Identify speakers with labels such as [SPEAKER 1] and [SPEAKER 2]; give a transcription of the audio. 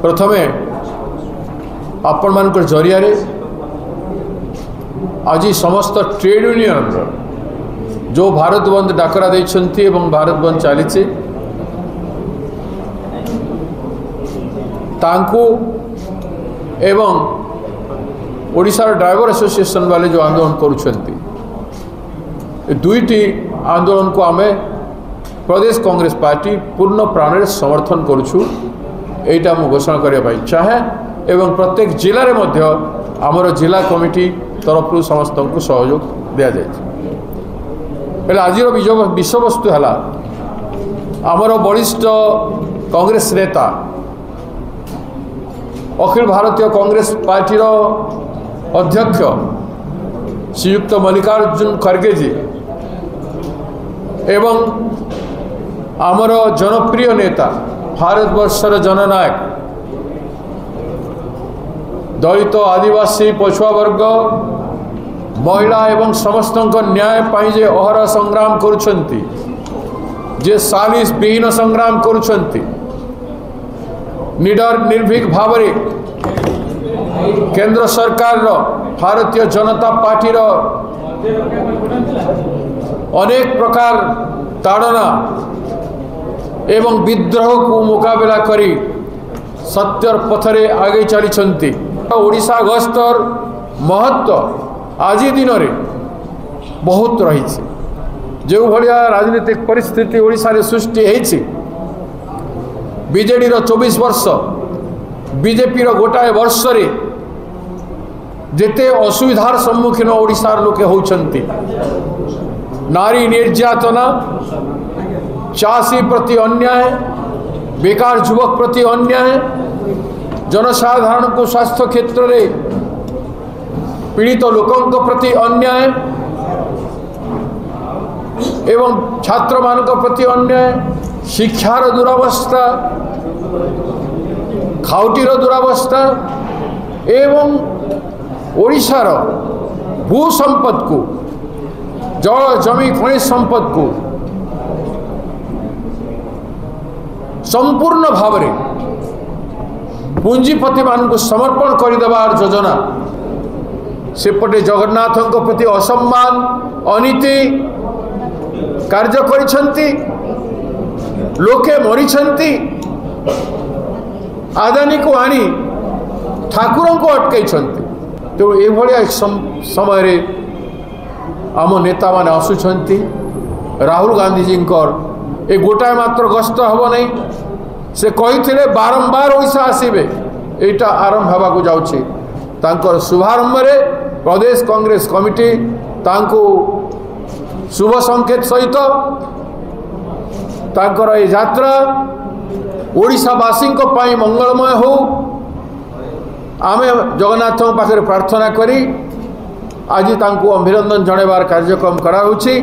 [SPEAKER 1] प्रथमे आपण मान जरिया आज समस्त ट्रेड यूनियन जो भारत बंद डाकरा देछंती एवं भारत बंद चली तांको एवं ओडिशा ड्राइवर एसोसिएशन वाले जो आंदोलन करुछंती दुईटी आंदोलन को आमे प्रदेश कांग्रेस पार्टी पूर्ण प्राण समर्थन करुछु एटा मु घोषणा करने चाहे एवं प्रत्येक जिले में आमर जिला कमिटी तरफ समस्त को सहयोग दि जाए। आज विषय वस्तु है आमर वरिष्ठ कांग्रेस नेता अखिल भारतीय कांग्रेस पार्टी अध्यक्ष श्रीयुक्त मल्लिकार्जुन खड़गे जी एवं आमर जनप्रिय नेता भारतवर्षर जननायक दलित आदिवासी पछुआ वर्ग महिला एवं समस्त न्याय पाई जे अहर संग्राम करुछंती जे सालिस विहीन संग्राम करुछंती निडर निर्भीक भावरे केंद्र सरकार भारतीय जनता पार्टी अनेक प्रकार ताड़ना एवं विद्रोह को मुकाबला करी सत्यर पथरे आगे चली ओडिशा गस्तर महत्व आज दिन में बहुत रही जो भाया राजनीतिक परिस्थिति ओडिशा रे सृष्टि होती बीजेडी 24 वर्ष बीजेपी गोटाए वर्ष रे जेते असुविधार सम्मुखीन ओडिशार लोके होउछंती नारी निर्यातना चाषी प्रति अन्याय बेकार युवक प्रति अन्याय जनसाधारण को स्वास्थ्य क्षेत्र में पीड़ित लोकों प्रति अन्याय एवं छात्र मान प्रति अन्याय शिक्षार दुरावस्था खाउटीर दुरावस्था एवं ओडिशार भू संपद को जल जमी खनिज संपद को संपूर्ण भाव में पुंजीपति मान को समर्पण करदेवार योजना सेपटे जगन्नाथ प्रति असम्मान अनीति कार्य करिछंती लोके मरीछंती आदानी को आनी ठाकुर को अटकई तो ये समय आम नेता माने आसुछंती राहुल गांधी जी ए गोटाए मात्र गस्त हम नहीं से कही बारंबार ओडिशा आसबे यहाँ आरंभ होगा को जाउछि तांकर शुभारंभ में प्रदेश कांग्रेस कमिटी तांको शुभ संकेत सहित तांकर ये यात्रा ओडिशावासी मंगलमय हो आमे जगन्नाथ पाखे प्रार्थना करी आज तांको अभिनंदन जणेबार कार्यक्रम करा होछि।